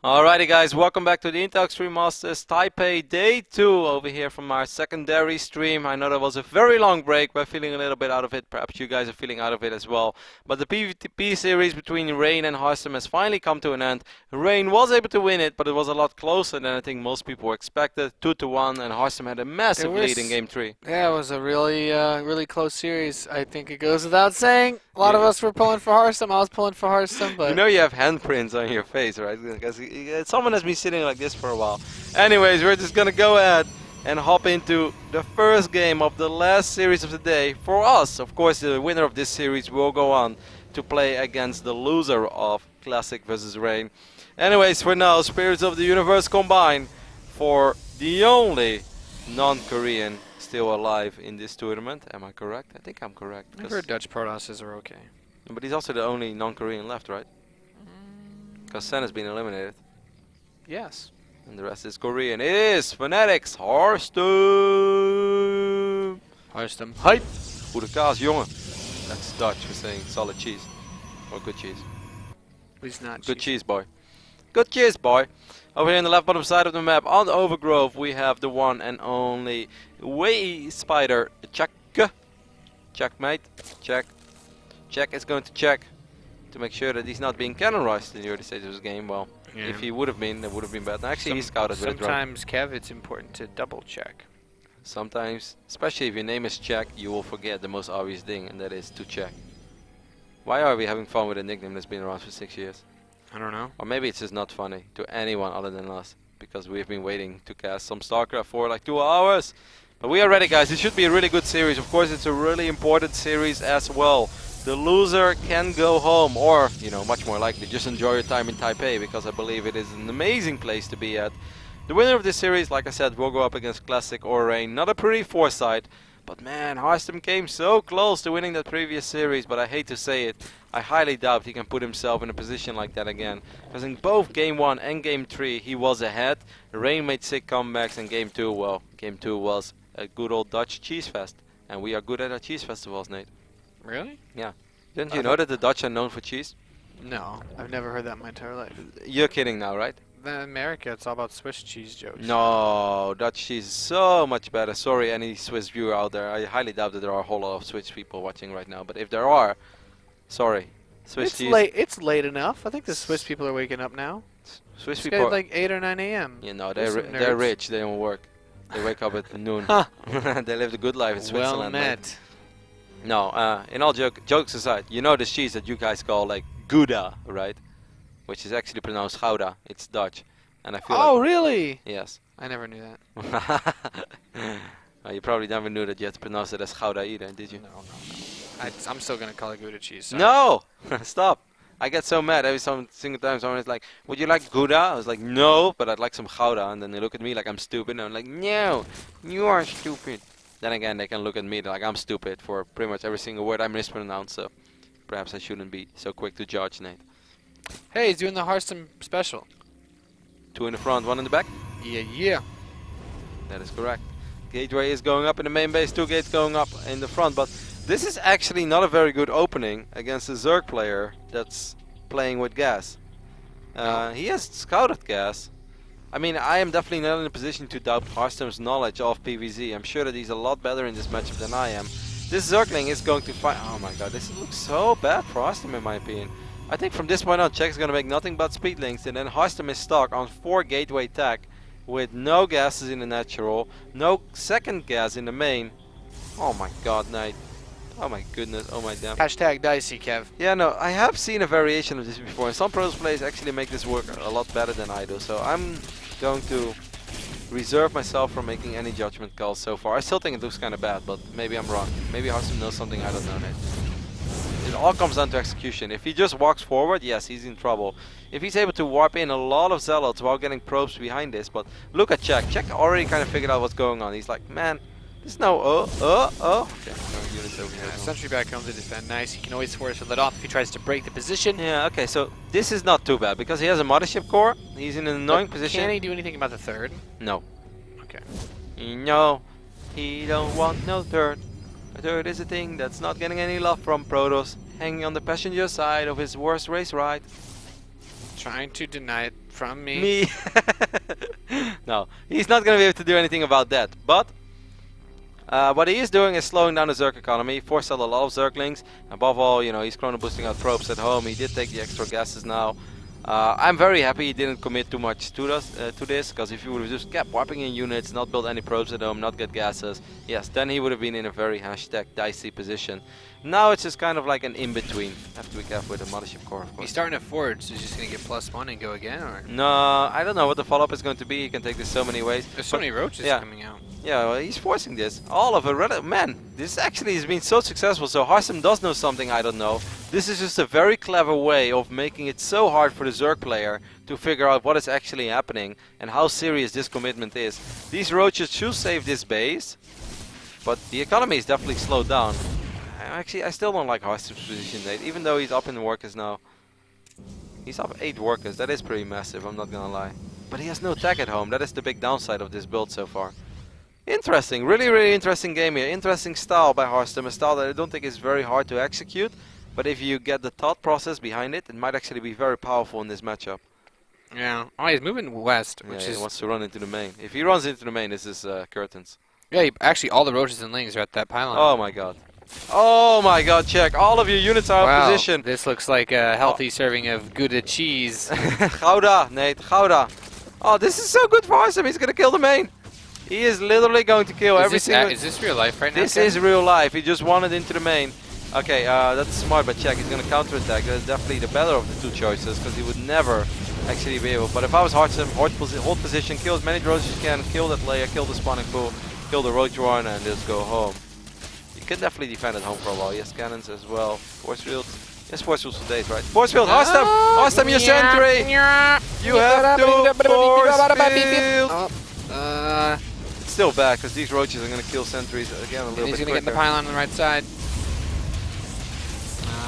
Alrighty guys, welcome back to the Intel Extreme Masters Taipei Day 2 over here from our secondary stream. I know that was a very long break, but feeling a little bit out of it. Perhaps you guys are feeling out of it as well. But the PvP series between Rain and Harstem has finally come to an end. Rain was able to win it, but it was a lot closer than I think most people expected. 2-1, and Harstem had a massive lead in Game 3. Yeah, it was a really close series. I think it goes without saying. A lot of us were pulling for Harstem. I was pulling for Harstem, but... You know you have handprints on your face, right? Because someone has been sitting like this for a while. Anyways, we're just gonna go ahead and hop into the first game of the last series of the day. For us, of course, the winner of this series will go on to play against the loser of Classic versus Rain. Anyways, for now, Spirits of the Universe combine for the only non-Korean still alive in this tournament. Am I correct? I think I'm correct. I've heard Dutch Protosses are okay. But he's also the only non-Korean left, right? Because Sen has been eliminated. Yes. And the rest is Korean. It is Fanatics Harstem. Harstem hype. Goede kaas, jongen. That's Dutch for saying solid cheese. Or good cheese. He's not Good cheese, boy. Good cheese, boy. Over here in the left bottom side of the map, on the Overgrove, we have the one and only Way Spider. Check. Checkmate. Check. Check is going to check to make sure that he's not being cannonized in the early stages of this game. Well, yeah. if he would have been, that would have been bad. Actually, he scouted with a drone. Sometimes, Kev, it's important to double check. Sometimes, especially if your name is Check, you will forget the most obvious thing, and that is to check. Why are we having fun with a nickname that's been around for 6 years? I don't know. Or maybe it's just not funny to anyone other than us, because we've been waiting to cast some StarCraft for like 2 hours. But we are ready, guys. It should be a really good series. Of course, it's a really important series as well. The loser can go home, or, you know, much more likely, just enjoy your time in Taipei, because I believe it is an amazing place to be at. The winner of this series, like I said, will go up against Classic or Rain. Not a pretty foresight, but man, Harstem came so close to winning that previous series, but I hate to say it, I highly doubt he can put himself in a position like that again. Because in both Game 1 and Game 3, he was ahead. Rain made sick comebacks, and Game 2, well, Game 2 was a good old Dutch cheese fest. And we are good at our cheese festivals, Nate. Really? Yeah. Didn't you know that the Dutch are known for cheese? No, I've never heard that in my entire life. You're kidding now, right? In America, it's all about Swiss cheese jokes. No, Dutch cheese is so much better. Sorry, any Swiss viewer out there. I highly doubt that there are a whole lot of Swiss people watching right now. But if there are, sorry. Swiss cheese. It's late enough. I think the Swiss people are waking up now. Swiss It's people. like 8 or 9 a.m. You know, they're rich. They don't work. They wake up at noon. They live the good life in Switzerland. Well met. No, in all jokes aside, you know the cheese that you guys call like Gouda, right? Which is actually pronounced Gouda. It's Dutch, and I feel. Oh, really? Yes. I never knew that. Well, you probably never knew that you had to pronounce it as Gouda either, did you? No. I'm still gonna call it Gouda cheese. Sorry. No, stop! I get so mad every single time someone is like, "Would you like Gouda?" I was like, "No, but I'd like some Gouda," and then they look at me like I'm stupid, and I'm like, "No, you are stupid." Then again, they can look at me like I'm stupid for pretty much every single word I mispronounce, so perhaps I shouldn't be so quick to judge, Nate. Hey, he's doing the Harstem special. 2 in the front, 1 in the back? Yeah. That is correct. Gateway is going up in the main base, 2 gates going up in the front, but this is actually not a very good opening against a Zerg player that's playing with gas. He has scouted gas. I mean, I am definitely not in a position to doubt Harstem's knowledge of PvZ. I'm sure that he's a lot better in this matchup than I am. This Zergling is going to fight. Oh my god, this looks so bad for Harstem in my opinion. I think from this point on, Czech is going to make nothing but speed links, and then Harstem is stuck on 4 gateway tech with no gases in the natural, no second gas in the main. Oh my god, Knight. Oh my goodness, oh my damn. Hashtag dicey, Kev. Yeah, no, I have seen a variation of this before, and some Protoss players actually make this work a lot better than I do, so I'm going to reserve myself from making any judgment calls so far. I still think it looks kind of bad, but maybe I'm wrong. Maybe Harstem knows something I don't know, Nate. It all comes down to execution. If he just walks forward, yes, he's in trouble. If he's able to warp in a lot of zealots while getting probes behind this, but look at Czech. Czech already kind of figured out what's going on. He's like, man, there's no Okay, no units over here. Sentry back home to defend. Nice. He can always force it off if he tries to break the position. Yeah, okay, so this is not too bad because he has a mothership core. He's in an annoying position. Can he do anything about the third? No. Okay. No, he don't want no third. A third is a thing that's not getting any love from Protoss, hanging on the passenger side of his worst race ride. Trying to deny it from me. Me. No, he's not going to be able to do anything about that. But what he is doing is slowing down the Zerg economy. Forced out a lot of Zerglings. Above all, you know, he's chrono boosting out probes at home. He did take the extra gases now. I'm very happy he didn't commit too much to this, because if he would have just kept wiping in units, not build any probes at home, not get gases, yes, then he would have been in a very #dicey position. Now it's just kind of like an in-between. Have to be careful with the Mothership Core, of course. He's starting at forward, so he's just going to get +1 and go again, or? No, I don't know what the follow-up is going to be. He can take this so many ways. There's so many roaches coming out. Yeah, well, he's forcing this. All of it. Man, this actually has been so successful. So Harstem does know something I don't know. This is just a very clever way of making it so hard for the Zerg player to figure out what is actually happening and how serious this commitment is. These roaches should save this base, but the economy is definitely slowed down. Actually, I still don't like Harstem's position 8, even though he's up in workers now. He's up 8 workers. That is pretty massive, I'm not gonna lie. But he has no tech at home. That is the big downside of this build so far. Interesting, really interesting game here. Interesting style by Harstem, a style that I don't think is very hard to execute. But if you get the thought process behind it, it might actually be very powerful in this matchup. Yeah. Oh, he's moving west, which Yeah, is... he wants to run into the main. If he runs into the main, this is curtains. Yeah, actually all the roaches and lings are at that pylon. Oh my god. Oh my god, check. All of your units are out of position. This looks like a healthy serving of Gouda cheese. Gouda, Nate, Gouda. Oh, this is so good for Harstem. He's going to kill the main. He is literally going to kill every single... Is this real life right now? This is real life. He just wanted into the main. Okay, that's smart, but check. He's going to counterattack. That's definitely the better of the two choices, because he would never actually be able. But if I was Harstem, hold position, kill as many drones as you can, kill that layer, kill the spawning pool, kill the roach one, and just go home. You can definitely defend at home for a while. Yes, cannons as well. Force fields. Yes, force fields for days, right? Force field, Harstem! Harstem, your sentry! You have to force field! It's still back, because these roaches are going to kill sentries again a little bit He's going to get in the pylon on the right side.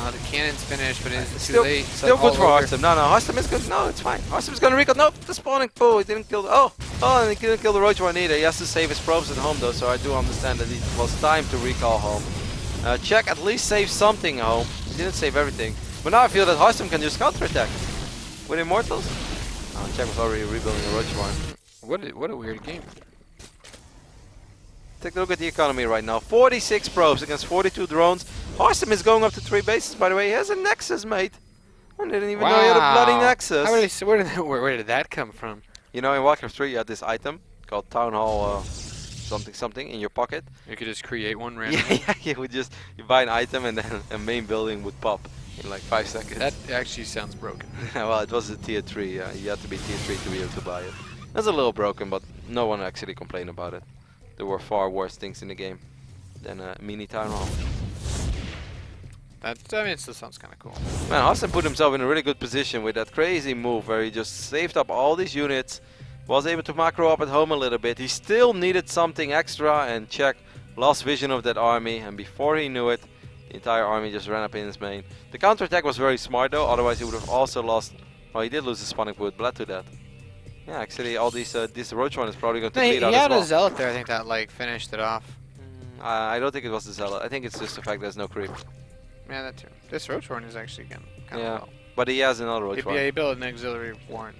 The cannon's finished, but it's too late. Still good for Harstem. No, Harstem is good. No, it's fine. Harstem's going to recall. No, the spawning pool. He didn't kill the... Oh, and he didn't kill the roach one either. He has to save his probes at home, though, so I do understand that it was time to recall home. Check at least save something at home. He didn't save everything. But now I feel that Harstem can just counterattack. With Immortals? Oh, Check was already rebuilding the roach one. What a weird game. Take a look at the economy right now. 46 probes against 42 drones. Harstem is going up to 3 bases, by the way. He has a Nexus, mate. I didn't even know he had a bloody Nexus. Where did that come from? You know, in Warcraft 3 you had this item called Town Hall something in your pocket. You could just create one randomly. Yeah, you buy an item and then a main building would pop in like 5 seconds. That actually sounds broken. Well, it was a tier 3. You had to be tier 3 to be able to buy it. That's a little broken, but no one actually complained about it. There were far worse things in the game than a mini Town Hall. I mean, it still sounds kind of cool. Man, Harstem put himself in a really good position with that crazy move where he just saved up all these units, was able to macro up at home a little bit. He still needed something extra, and Check lost vision of that army, and before he knew it, the entire army just ran up in his main. The counterattack was very smart though, otherwise he would have also lost... Well, he did lose the spawning pool, bled to that. Yeah, actually, all these this roach one is probably going to bleed out as well. He had a zealot there, I think that like finished it off. I don't think it was the zealot. I think it's just the fact there's no creep. Yeah, that too. This roach warren is actually kind of well. But he has another roach warren. Yeah, he built an auxiliary warren.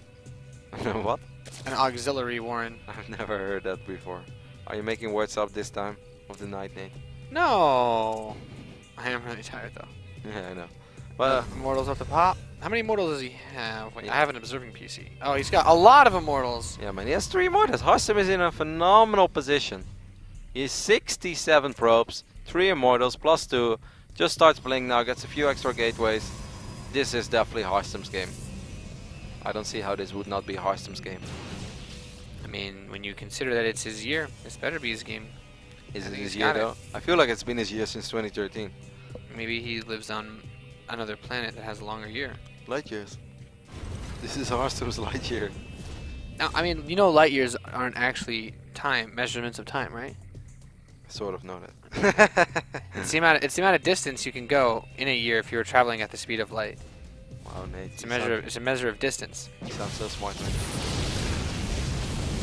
What? An auxiliary warren. I've never heard that before. Are you making words up this time of the night, Nate? No. I am really tired though. Yeah, I know. Well, immortals off the pop. How many immortals does he have? Wait, I have an observing PC. Oh, he's got a lot of immortals. Yeah, man, he has 3 immortals. Harstem is in a phenomenal position. He has 67 probes, 3 immortals, plus 2. Just starts playing now, gets a few extra gateways. This is definitely Harstem's game. I don't see how this would not be Harstem's game. I mean, when you consider that it's his year, this better be his game. Is it his year though? I feel like it's been his year since 2013. Maybe he lives on another planet that has a longer year. Light years. This is Harstem's light year. Now, I mean, you know light years aren't actually time, measurements of time, right? I sort of know that. It's the amount of distance you can go in a year if you were traveling at the speed of light. Wow, Nate. It's a measure of distance. You sound so smart, man.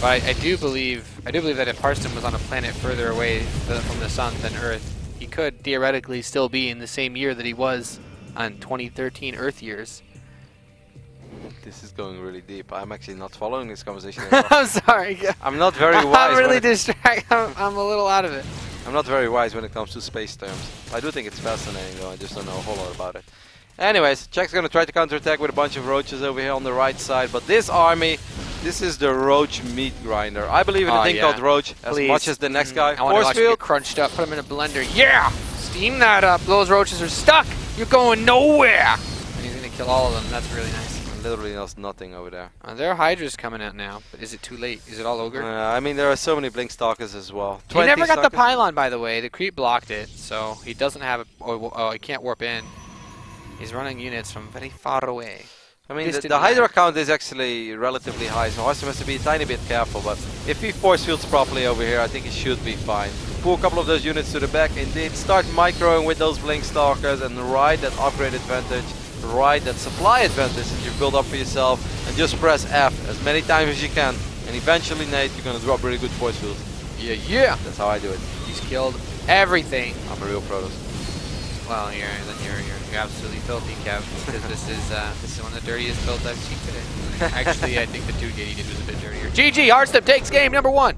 But I do believe that if Harstem was on a planet further away from the sun than Earth, he could theoretically still be in the same year that he was on 2013 Earth years. This is going really deep. I'm actually not following this conversation anymore. I'm sorry. I'm not very wise. I'm really distracted. I'm a little out of it. I'm not very wise when it comes to space terms. I do think it's fascinating though, I just don't know a whole lot about it. Anyways, Czech's gonna try to counterattack with a bunch of roaches over here on the right side, but this army, this is the roach meat grinder. I believe in a thing called roach as much as the next guy. I want to watch it get crunched up, put them in a blender. Yeah! Steam that up. Those roaches are stuck. You're going nowhere. And he's gonna kill all of them. That's really nice. Literally there's nothing over there. There are hydras coming out now, but is it too late? Is it all ogre? I mean, there are so many blink stalkers as well. He never got the pylon, by the way. The creep blocked it, so he doesn't have it. Oh, he can't warp in. He's running units from very far away. I mean, the Hydra count is actually relatively high, so Harstem has to be a tiny bit careful, but if he force fields properly over here, I think he should be fine. Pull a couple of those units to the back, indeed, start microing with those blink stalkers and ride that upgrade advantage. Ride that supply advantage that you've built up for yourself, and just press F as many times as you can, and eventually, Nate, you're gonna drop really good force fields. Yeah. That's how I do it. He's killed everything. I'm a real Protoss. Well, you're absolutely filthy, Kev, because this is one of the dirtiest builds I've seen today. Actually, I think the 2 gate he did was a bit dirtier. GG, Harstem takes game number 1.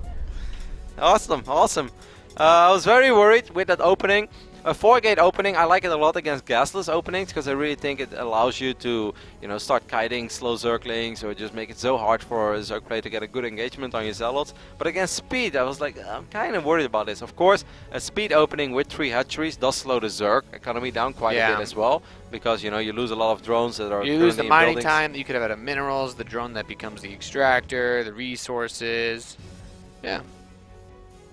Awesome. I was very worried with that opening. A 4-gate opening, I like it a lot against gasless openings because I really think it allows you to, start kiting slow Zerglings or just make it so hard for a Zerg player to get a good engagement on your Zealots. But against speed, I was like, I'm kind of worried about this. Of course, a speed opening with 3 hatcheries does slow the Zerg economy down quite a bit as well, because you lose a lot of drones that are. You lose the mining time that you could have out of minerals, the drone that becomes the extractor, the resources. Yeah.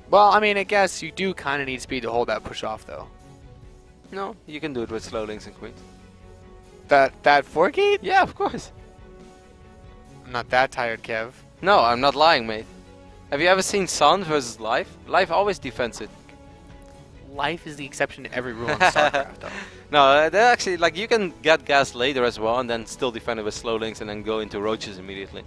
Well, I mean, I guess you do kind of need speed to hold that push off, though. No, you can do it with slowlings and queens. That 4-gate? Yeah, of course. I'm not that tired, Kev. No, I'm not lying, mate. Have you ever seen Sun versus Life? Life always defends it. Life is the exception to every rule in StarCraft, though. No, they're actually, like, you can get gas later as well and then still defend it with slowlings and then go into roaches immediately.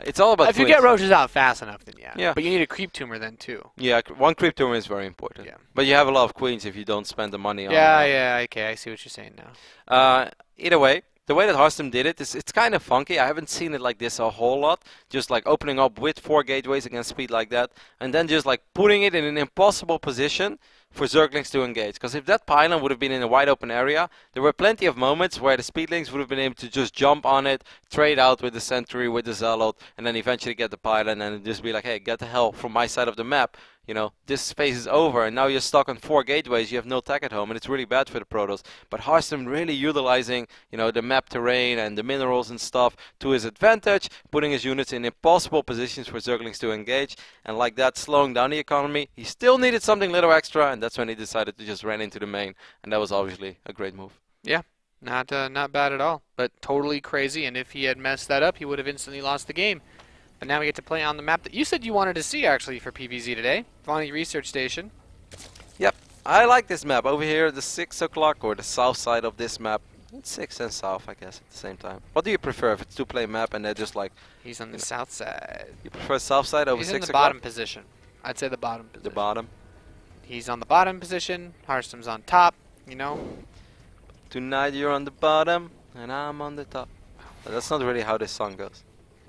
It's all about if you get roaches out fast enough, then yeah. But you need a creep tumor then too. Yeah, one creep tumor is very important. Yeah. But you have a lot of queens if you don't spend the money on. Yeah. Okay, I see what you're saying now. Either way, the way that Harstem did it is it's kind of funky. I haven't seen it like this a whole lot. Just like opening up with 4 gateways against speed like that, and then just like putting it in an impossible position for Zerglings to engage. Because if that pylon would have been in a wide open area, there were plenty of moments where the speedlings would have been able to just jump on it, trade out with the sentry, with the zealot, and then eventually get the pylon and just be like, hey, get the hell from my side of the map. This phase is over, and now you're stuck on 4 gateways, you have no tech at home, and it's really bad for the Protoss. But Harstem really utilizing, the map terrain and the minerals and stuff to his advantage, putting his units in impossible positions for Zerglings to engage, and like that, slowing down the economy. He still needed something little extra, and that's when he decided to just run into the main, and that was obviously a great move. Yeah, not bad at all, but totally crazy, and if he had messed that up, he would have instantly lost the game. But now we get to play on the map that you said you wanted to see, actually, for PvZ today. Vonnie Research Station. Yep, I like this map. Over here, the 6 o'clock, or the south side of this map. It's 6 and south, I guess, at the same time. What do you prefer, if it's a 2-play map and they're just like... He's on the south side. You prefer south side over 6 o'clock? He's in the bottom position. I'd say the bottom position. The bottom? He's on the bottom position. Harstem's on top, Tonight you're on the bottom, and I'm on the top. But that's not really how this song goes.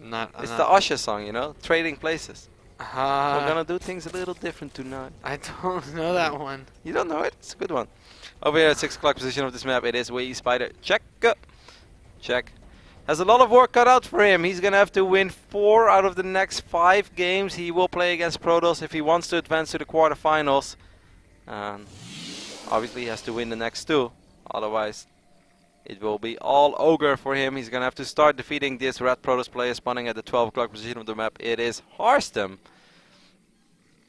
It's the Usher song, trading places. We're gonna do things a little different tonight. I don't know that one. You don't know it? It's a good one. Over here at 6 o'clock position of this map, it is Wee Spider. Check. Has a lot of work cut out for him. He's gonna have to win 4 out of the next 5 games he will play against Protoss if he wants to advance to the quarterfinals. Obviously he has to win the next 2. Otherwise, it will be all ogre for him. He's going to have to start defeating this red Protoss player spawning at the 12 o'clock position of the map. It is Harstem.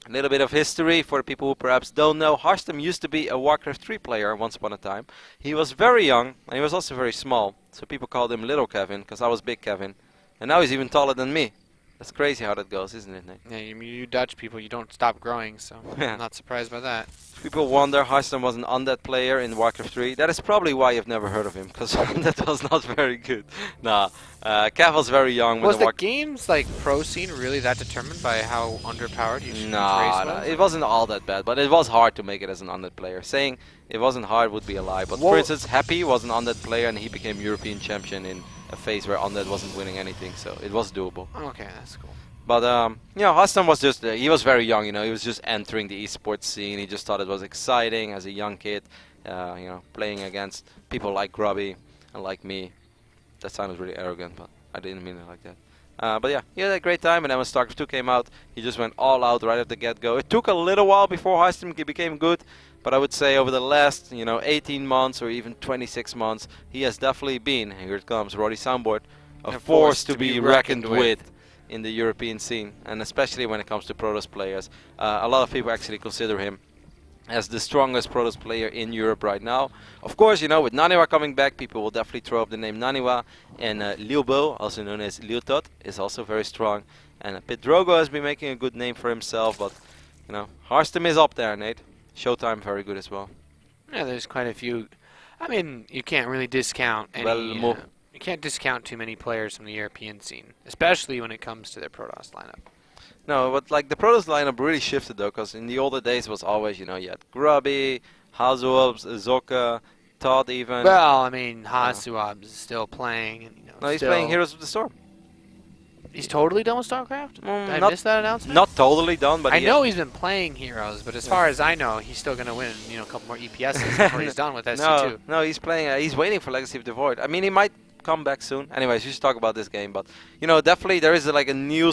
A little bit of history for the people who perhaps don't know. Harstem used to be a Warcraft 3 player once upon a time. He was very young, and he was also very small. So people called him Little Kevin, because I was Big Kevin. And now he's even taller than me. That's crazy how that goes, isn't it, Nate? Yeah, you Dutch people, you don't stop growing, so I'm not surprised by that. People wonder, Harstem was an undead player in Warcraft 3. That is probably why you've never heard of him, because undead was not very good. Nah, Cav was very young. Was the game's pro scene really that determined by how underpowered you should No, it wasn't all that bad, but it was hard to make it as an undead player. Saying it wasn't hard would be a lie. But for instance, Happy was an undead player, and he became European champion in a phase where Undead wasn't winning anything, so it was doable. Okay, that's cool. But you know, Harstem was just he was very young. You know, he was just entering the esports scene. He just thought it was exciting as a young kid. You know, playing against people like Grubby and like me. That sounded really arrogant, but I didn't mean it like that. But yeah, he had a great time, and then when StarCraft 2 came out, he just went all out right at the get-go. It took a little while before Harstem became good, but I would say over the last, you know, 18 months or even 26 months, he has definitely been, here it comes, Roddy Soundboard, a force to be reckoned with in the European scene, and especially when it comes to Protoss players. A lot of people actually consider him as the strongest Protoss player in Europe right now. Of course, you know, with Naniwa coming back, people will definitely throw up the name Naniwa, and Liubo, also known as Liutot, is also very strong, and Pedrogo has been making a good name for himself, but, you know, Harstem is up there, Nate. Showtime very good as well. Yeah, there's quite a few. I mean, you can't really discount any. You can't discount too many players from the European scene, especially when it comes to their Protoss lineup. No, but like the Protoss lineup really shifted though, because in the older days it was always, you know, you had Grubby, Hazuobs, Zoka, Todd even. Well, I mean, Hazuobs is still playing. And, you know, no, he's playing Heroes of the Storm. He's totally done with StarCraft? Did I miss that announcement? Not totally done, but I know he's been playing Heroes, but as far as I know, he's still going to win, you know, a couple more EPSs before he's done with SC2. No, he's playing. He's waiting for Legacy of the Void. I mean, he might come back soon. Anyways, we should talk about this game, but you know, definitely there is like a new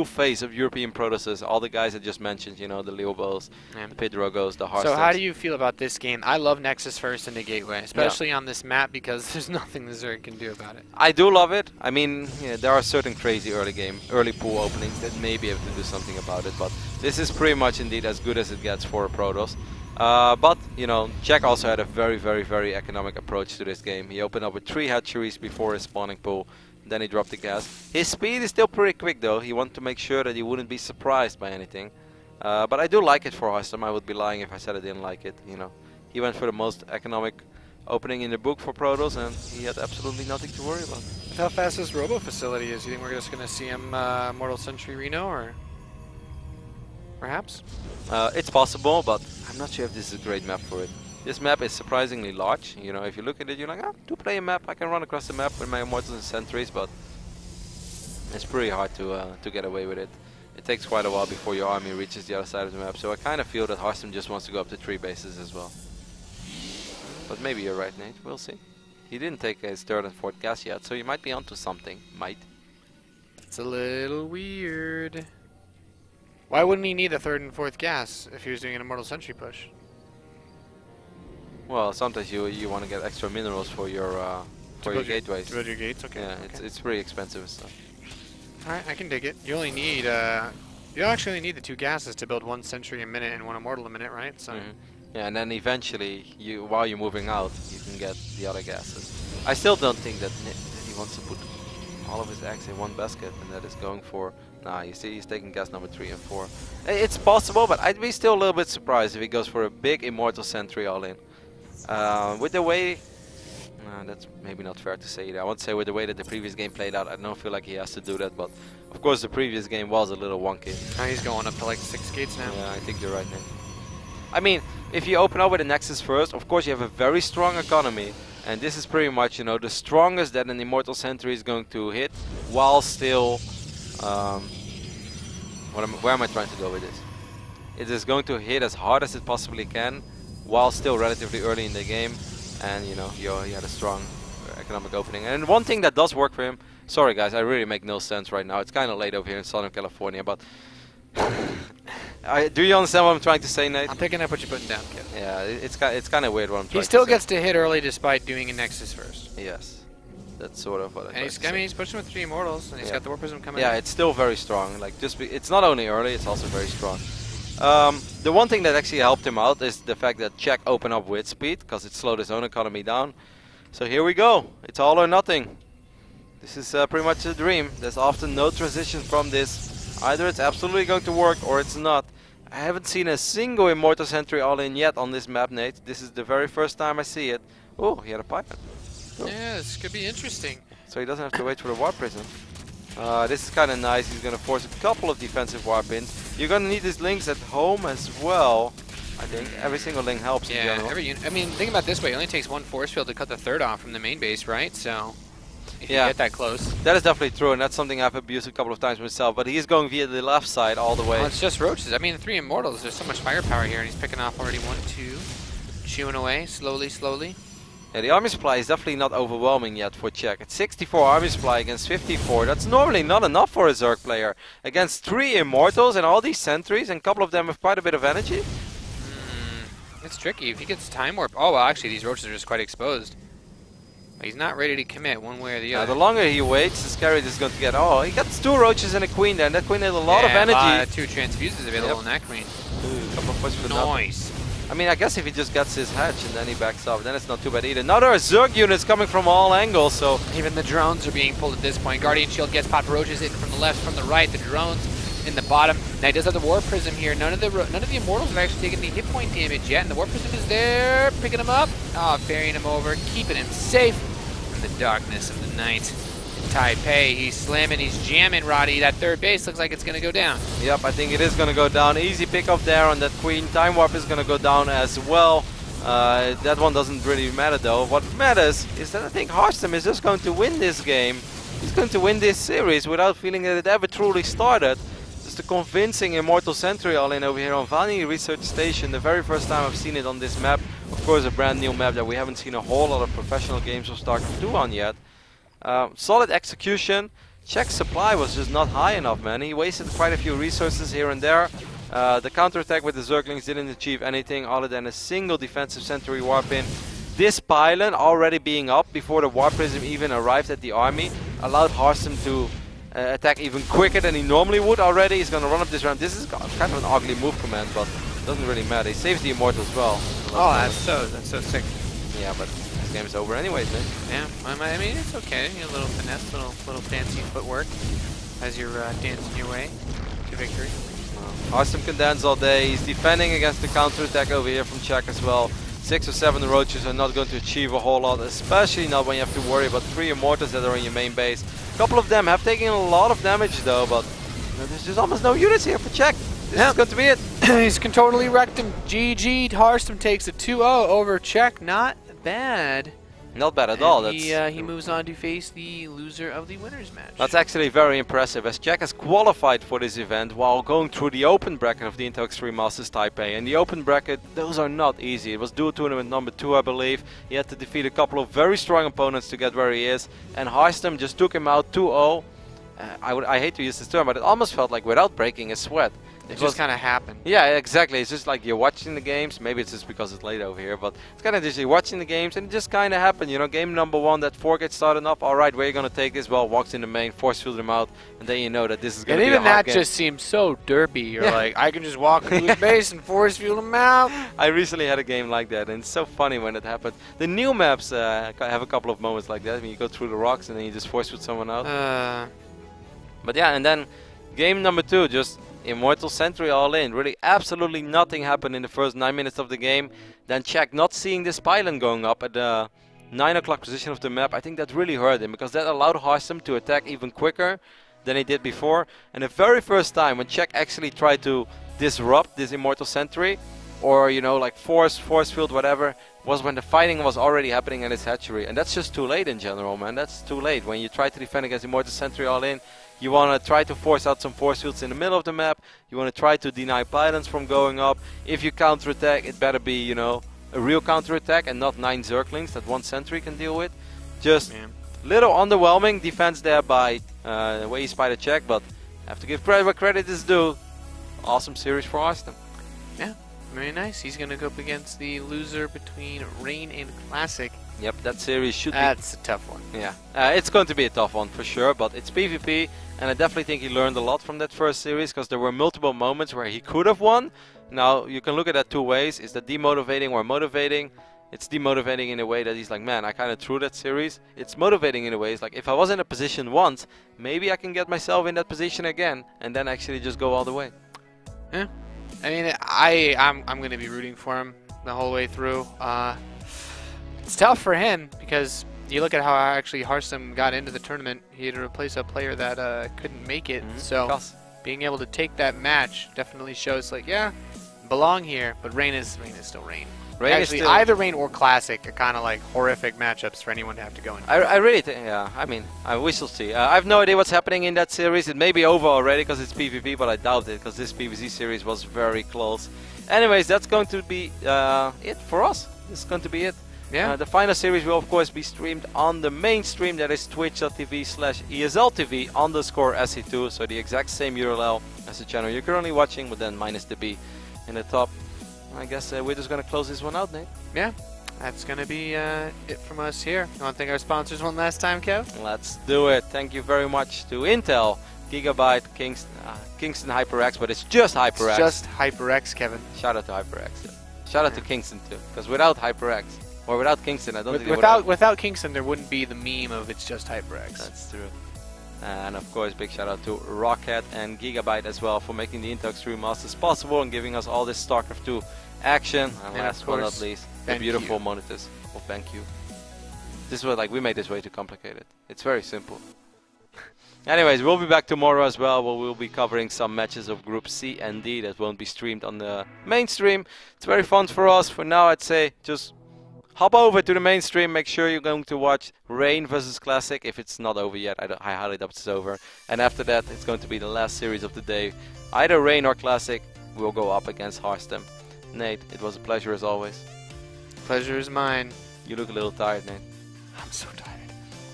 phase of European Protosses. All the guys I just mentioned, you know, the Leobos, the Pedrogos, the Harstems. So how do you feel about this game? I love Nexus First and the Gateway, especially on this map because there's nothing the Zerg can do about it. I do love it. I mean, yeah, there are certain crazy early pool openings that may be able to do something about it, but this is pretty much indeed as good as it gets for a Protoss. But, you know, Jack also had a very, very, very economic approach to this game. He opened up with 3 hatcheries before his spawning pool, then he dropped the gas. His speed is still pretty quick though. He wanted to make sure that he wouldn't be surprised by anything. But I do like it for Harstem. I would be lying if I said I didn't like it, you know. He went for the most economic opening in the book for Protoss, and he had absolutely nothing to worry about. How fast this Robo facility is, you think we're just going to see him Mortal Century Reno, or perhaps? It's possible, but I'm not sure if this is a great map for it. This map is surprisingly large. You know, if you look at it, you're like, ah, two-player map. I can run across the map with my Immortals and Sentries, but it's pretty hard to get away with it. It takes quite a while before your army reaches the other side of the map. So I kind of feel that Harstem just wants to go up to 3 bases as well. But maybe you're right, Nate. We'll see. He didn't take his 3rd and 4th gas yet, so you might be onto something. Might. It's a little weird. Why wouldn't he need a 3rd and 4th gas if he was doing an Immortal Century push? Well, sometimes you want to get extra minerals for your gateways. To build your gates, okay. Yeah, okay. It's pretty expensive and stuff. Alright, I can dig it. You only need you actually only need the 2 gases to build 1 Sentry a minute and 1 Immortal a minute, right? So. Yeah, and then eventually, while you're moving out, you can get the other gases. I still don't think that he wants to put all of his eggs in one basket, and that is going for. Nah, you see, he's taking gas number 3 and 4. It's possible, but I'd be still a little bit surprised if he goes for a big Immortal Sentry all in. With the way, that's maybe not fair to say either. I won't say with the way that the previous game played out, I don't feel like he has to do that, but of course the previous game was a little wonky. Now he's going up to like 6 gates now. Yeah, I think you're right, Nick. I mean, if you open up with a Nexus first, of course you have a very strong economy, and this is pretty much, you know, the strongest that an Immortal Sentry is going to hit, while still, where am I trying to go with this? It is going to hit as hard as it possibly can, while still relatively early in the game, and you know, he had a strong economic opening. And one thing that does work for him, sorry guys, I really make no sense right now, it's kind of late over here in Southern California, but do you understand what I'm trying to say, Nate? I'm picking up what you're putting down, kid. Yeah, it's kind of weird what I'm trying to say. He still gets to hit early despite doing a Nexus first. Yes, that's sort of what I mean, he's pushing with 3 Immortals, and he's got the Warp Prism coming in. Yeah, it's still very strong. Like, it's not only early, it's also very strong. The one thing that actually helped him out is the fact that Jack opened up with speed, because it slowed his own economy down. So here we go. It's all or nothing. This is pretty much a dream. There's often no transition from this. Either it's absolutely going to work or it's not. I haven't seen a single Immortal Sentry all-in yet on this map, Nate. This is the very first time I see it. Oh, he had a pilot. Cool. Yeah, this could be interesting. So he doesn't have to wait for the Warp Prism. This is kind of nice. He's going to force a couple of defensive warp ins. You're going to need these links at home as well. I think every single link helps. Yeah, I mean, think about it this way. It only takes 1 force field to cut the 3rd off from the main base, right? So if Yeah. you get that close. That is definitely true, and that's something I've abused a couple of times myself. But he's going via the left side all the way. Well, it's just roaches. I mean, 3 Immortals, there's so much firepower here, and he's picking off already 1, 2. Chewing away, slowly, slowly. Yeah, the army supply is definitely not overwhelming yet for Czech. It's 64 army supply against 54. That's normally not enough for a Zerg player. Against 3 Immortals and all these sentries, and a couple of them have quite a bit of energy. It's tricky. If he gets time warp... Oh, well, actually, these roaches are just quite exposed. He's not ready to commit one way or the other. The longer he waits, the scarier this is going to get. Oh, he got 2 roaches and a queen there, and that queen has a lot of energy. 2 transfuses available in that queen. A couple of push for nothing. Nice. I mean, I guess if he just gets his hatch and then he backs up, then it's not too bad either. Another Zerg units coming from all angles, so... Even the drones are being pulled at this point. Guardian Shield gets popped, roaches in from the left, from the right, the drones in the bottom. Now he does have the War Prism here. None of the Immortals have actually taken any hit point damage yet, and the War Prism is there, picking him up, ferrying him over, keeping him safe in the darkness of the night. Taipei, he's slamming, he's jamming Roddy. That third base looks like it's going to go down. Yep, I think it is going to go down. Easy pick up there on that queen. Time warp is going to go down as well. That one doesn't really matter though. What matters is that I think Harstem is just going to win this game. He's going to win this series without feeling that it ever truly started. Just a convincing Immortal Sentry all-in over here on Vani Research Station. The very first time I've seen it on this map. Of course, a brand new map that we haven't seen a whole lot of professional games of StarCraft 2 on yet. Solid execution. Czech's supply was just not high enough, man. He wasted quite a few resources here and there. The counterattack with the Zerglings didn't achieve anything other than a single defensive sentry warp in. This pylon already being up before the War Prism even arrived at the army allowed Harstem to attack even quicker than he normally would already. He's going to run up this round. This is kind of an ugly move command, but it doesn't really matter. He saves the Immortal as well. Oh, that's so sick. Yeah, but this game is over anyways, man. Yeah, I mean, it's okay. You know, a little finesse, little fancy footwork as you're dancing your way to victory. Harstem can dance all day. He's defending against the counterattack over here from Czech as well. 6 or 7 roaches are not going to achieve a whole lot, especially not when you have to worry about 3 Immortals that are in your main base. A couple of them have taken a lot of damage though, but there's just almost no units here for Czech. This is going to be it. He's totally wrecked him. GG. Harstem takes a 2-0 over Czech. Not bad. Not bad at all. He moves on to face the loser of the winners match. That's actually very impressive, as Czech has qualified for this event while going through the open bracket of the Intel Extreme Masters Taipei. And the open bracket, those are not easy. It was dual tournament number 2, I believe. He had to defeat a couple of very strong opponents to get where he is. And Harstem just took him out 2-0. I hate to use this term, but it almost felt like without breaking a sweat. It just kind of happened. Yeah, exactly. It's just like you're watching the games. Maybe it's just because it's late over here, but it's kind of just you're watching the games and it just kind of happened. You know, game number 1, that 4 gets started up. All right, where are you going to take this? Well, walks in the main, force field him out, and then you know that this is going to be a hard game. And even that just seems so derpy. You're like, I can just walk into his base and force field him out. I recently had a game like that, and it's so funny when it happens. The new maps have a couple of moments like that. I mean, you go through the rocks and then you just force field someone out. But yeah, and then game number 2, just Immortal Sentry all in. Really absolutely nothing happened in the first 9 minutes of the game. Then Czech not seeing this pylon going up at the 9 o'clock position of the map. I think that really hurt him because that allowed Harstem to attack even quicker than he did before. And the very first time when Czech actually tried to disrupt this Immortal Sentry, or you know, like force field, whatever, was when the fighting was already happening in his hatchery. And that's just too late in general, man. That's too late. When you try to defend against Immortal Sentry all in, you want to try to force out some force fields in the middle of the map. You want to try to deny pylons from going up. If you counterattack, it better be, you know, a real counterattack and not 9 Zerglings that 1 sentry can deal with. Just little underwhelming defense there by Way Spider Czech, but have to give credit where credit is due. Awesome series for Harstem. Yeah, very nice. He's going to go up against the loser between Rain and Classic. Yep, that series should That's a tough one. Yeah, it's going to be a tough one for sure, but it's PvP, and I definitely think he learned a lot from that first series, because there were multiple moments where he could have won. Now, you can look at that 2 ways. Is that demotivating or motivating? It's demotivating in a way that he's like, man, I kind of threw that series. It's motivating in a way. It's like, if I was in a position once, maybe I can get myself in that position again, and then actually just go all the way. Yeah, I mean, I'm going to be rooting for him the whole way through. It's tough for him because you look at how actually Harstem got into the tournament. He had to replace a player that couldn't make it. So being able to take that match definitely shows like, yeah, belong here. But Rain is still Rain. Rain Actually, is still, either Rain or Classic are kind of like horrific matchups for anyone to have to go in. I really think, yeah, I mean, we shall see. I have no idea what's happening in that series. It may be over already because it's PvP, but I doubt it because this PvZ series was very close. Anyways, that's going to be it for us. This is going to be it. Yeah. The final series will, of course, be streamed on the main stream. That is twitch.tv/ESLTV_SE2. So the exact same URL as the channel you're currently watching, but then minus the B in the top. I guess we're just going to close this one out, Nate. Yeah. That's going to be it from us here. You want to thank our sponsors one last time, Kev? Let's do it. Thank you very much to Intel, Gigabyte, Kingston HyperX, but it's just HyperX. It's just HyperX, Kevin. Shout out to HyperX. Yeah. Shout out to Kingston too, because without HyperX or without Kingston, I don't think without Kingston, there wouldn't be the meme of it's just HyperX. That's true. And of course, big shout out to Rocket and Gigabyte as well for making the Intel Extreme Masters possible and giving us all this StarCraft 2 action. And last but not least, the beautiful monitors of BenQ. This was like we made this way too complicated. It's very simple. Anyways, we'll be back tomorrow as well, where we'll be covering some matches of Group C and D that won't be streamed on the mainstream. It's very fun for us. For now, I'd say just hop over to the mainstream. Make sure you're going to watch Rain versus Classic. If it's not over yet, I highly doubt it's over. And after that, it's going to be the last series of the day. Either Rain or Classic will go up against Harstem. Nate, it was a pleasure as always. Pleasure is mine. You look a little tired, Nate. I'm so tired.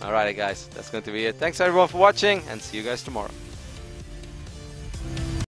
Alrighty guys, that's going to be it. Thanks everyone for watching and see you guys tomorrow.